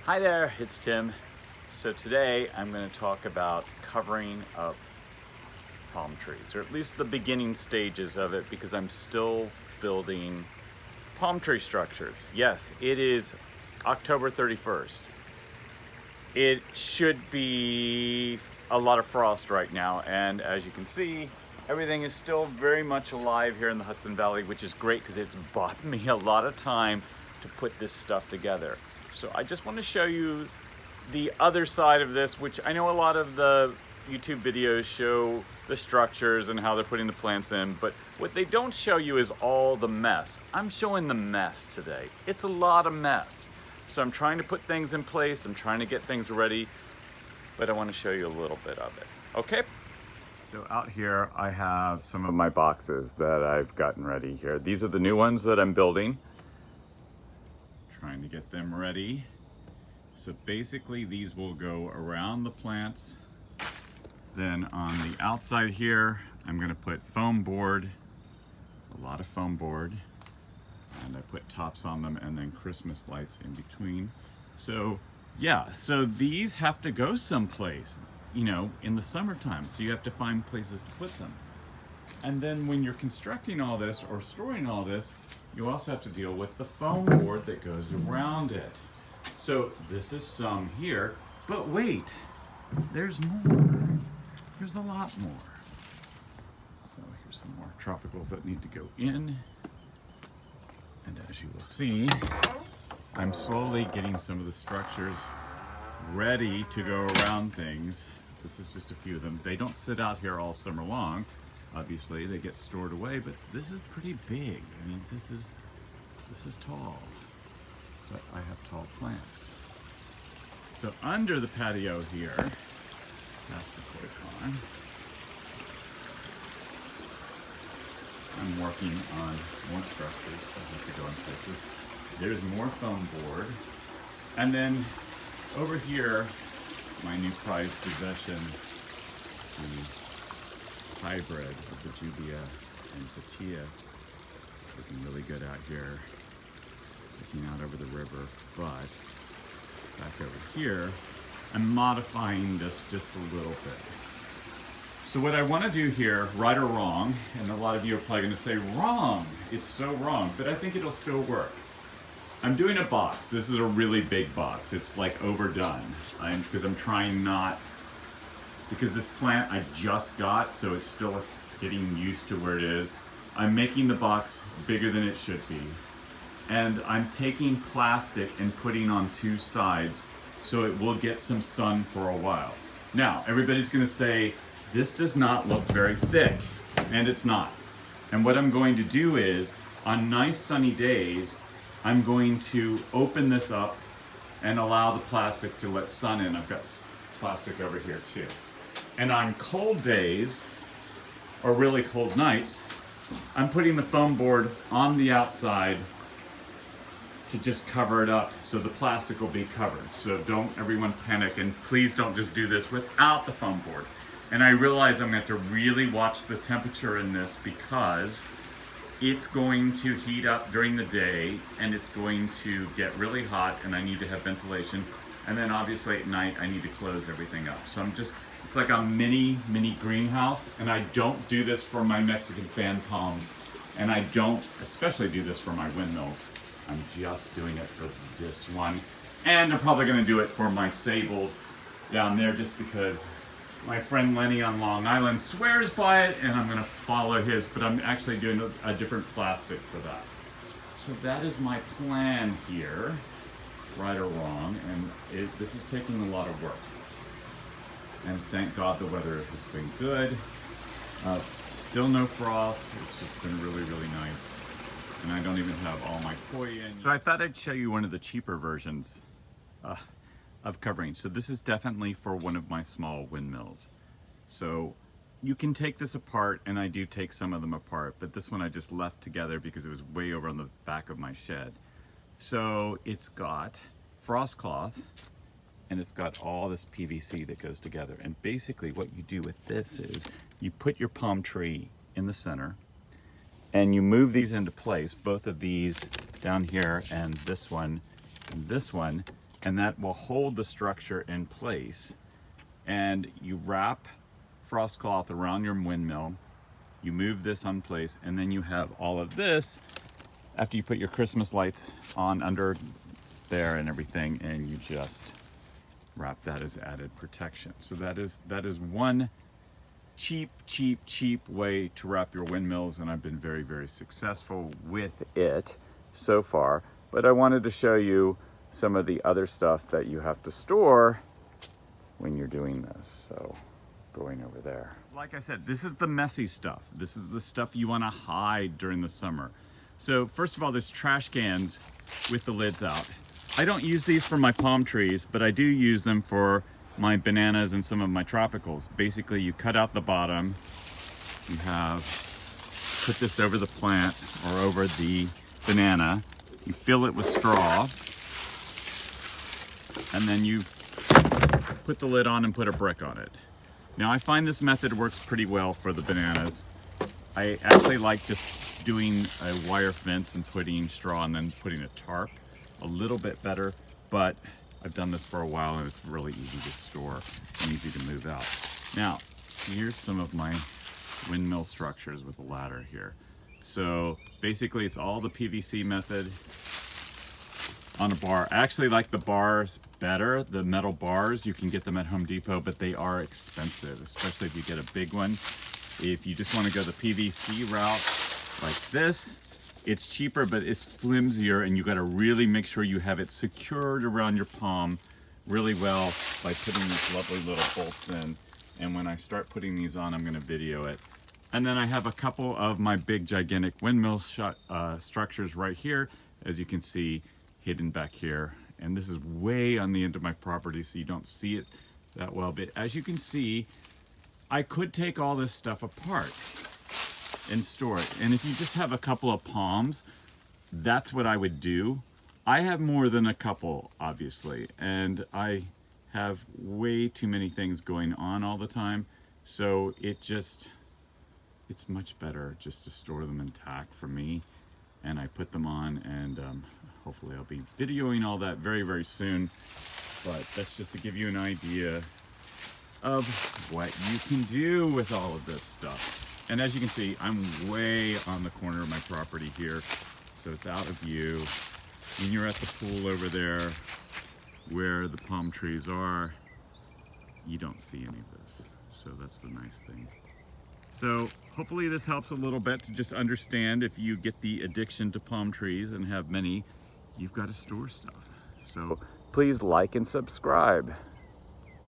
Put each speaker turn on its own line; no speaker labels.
Hi there, it's Tim. So today I'm going to talk about covering up palm trees, or at least the beginning stages of it, because I'm still building palm tree structures. Yes, it is October 31st. It should be a lot of frost right now, and as you can see, everything is still very much alive here in the Hudson Valley, which is great because it's bought me a lot of time to put this stuff together. So I just want to show you the other side of this, which I know a lot of the YouTube videos show the structures and how they're putting the plants in, but what they don't show you is all the mess. I'm showing the mess today. It's a lot of mess. So I'm trying to put things in place, I'm trying to get things ready, but I want to show you a little bit of it, okay? So out here I have some of my boxes that I've gotten ready here. These are the new ones that I'm building. Trying to get them ready. So basically these will go around the plants. Then on the outside here, I'm gonna put foam board, a lot of foam board, and I put tops on them and then Christmas lights in between. So yeah, so these have to go someplace, you know, in the summertime. So you have to find places to put them. And then when you're constructing all this or storing all this, you also have to deal with the foam board that goes around it. So this is some here, but wait, there's more. There's a lot more. So here's some more tropicals that need to go in. And as you will see, I'm slowly getting some of the structures ready to go around things. This is just a few of them. They don't sit out here all summer long. Obviously, they get stored away, but this is pretty big. I mean, this is tall, but I have tall plants. So under the patio here, that's the koi pond. I'm working on more structures that have to go in places. There's more foam board. And then over here, my new prized possession, the hybrid of the Jubia and Patia. Looking really good out here, looking out over the river. But back over here, I'm modifying this just a little bit. So what I want to do here, right or wrong, and a lot of you are probably going to say wrong, it's so wrong, but I think it'll still work. I'm doing a box. This is a really big box. It's like overdone because I'm trying not, because this plant I just got, so it's still getting used to where it is. I'm making the box bigger than it should be. And I'm taking plastic and putting on two sides so it will get some sun for a while. Now, everybody's gonna say, this does not look very thick, and it's not. And what I'm going to do is, on nice sunny days, I'm going to open this up and allow the plastic to let sun in. I've got plastic over here too. And on cold days, or really cold nights, I'm putting the foam board on the outside to just cover it up so the plastic will be covered. So don't everyone panic, and please don't just do this without the foam board. And I realize I'm going to have to really watch the temperature in this because it's going to heat up during the day and it's going to get really hot and I need to have ventilation. And then obviously at night I need to close everything up. So it's like a mini greenhouse, and I don't do this for my Mexican fan palms, and I don't especially do this for my windmills. I'm just doing it for this one. And I'm probably gonna do it for my sable down there just because my friend Lenny on Long Island swears by it and I'm gonna follow his, but I'm actually doing a different plastic for that. So that is my plan here, right or wrong, and this is taking a lot of work. And thank God the weather has been good. Still no frost, it's just been really, really nice. And I don't even have all my koi in. So I thought I'd show you one of the cheaper versions of covering. So this is definitely for one of my small windmills. So you can take this apart, and I do take some of them apart, but this one I just left together because it was way over on the back of my shed. So it's got frost cloth, and it's got all this PVC that goes together. And basically what you do with this is you put your palm tree in the center and you move these into place, both of these down here and this one, and that will hold the structure in place. And you wrap frost cloth around your windmill, you move this on place, and then you have all of this after you put your Christmas lights on under there and everything, and you just wrap that as added protection. So that is one cheap way to wrap your windmills, and I've been very, very successful with it so far. But I wanted to show you some of the other stuff that you have to store when you're doing this. So going over there. Like I said, this is the messy stuff. This is the stuff you want to hide during the summer. So first of all, there's trash cans with the lids out. I don't use these for my palm trees, but I do use them for my bananas and some of my tropicals. Basically, you cut out the bottom, you put this over the plant or over the banana, you fill it with straw, and then you put the lid on and put a brick on it. Now I find this method works pretty well for the bananas. I actually like just doing a wire fence and putting straw and then putting a tarp a little bit better, but I've done this for a while and it's really easy to store and easy to move out. Now, here's some of my windmill structures with the ladder here. So basically it's all the PVC method on a bar. I actually like the bars better, the metal bars. You can get them at Home Depot, but they are expensive, especially if you get a big one. If you just want to go the PVC route like this, it's cheaper, but it's flimsier, and you got to really make sure you have it secured around your palm really well by putting these lovely little bolts in. And when I start putting these on, I'm going to video it. And then I have a couple of my big gigantic windmill structures right here, as you can see, hidden back here. And this is way on the end of my property, so you don't see it that well. But as you can see, I could take all this stuff apart and store it. And if you just have a couple of palms, that's what I would do. I have more than a couple, obviously, and I have way too many things going on all the time. So it's much better just to store them intact for me. And I put them on, and hopefully I'll be videoing all that very, very soon. But that's just to give you an idea of what you can do with all of this stuff. And as you can see, I'm way on the corner of my property here, so it's out of view. When you're at the pool over there where the palm trees are, you don't see any of this. So that's the nice thing. So hopefully this helps a little bit to just understand if you get the addiction to palm trees and have many, you've got to store stuff. So please like and subscribe.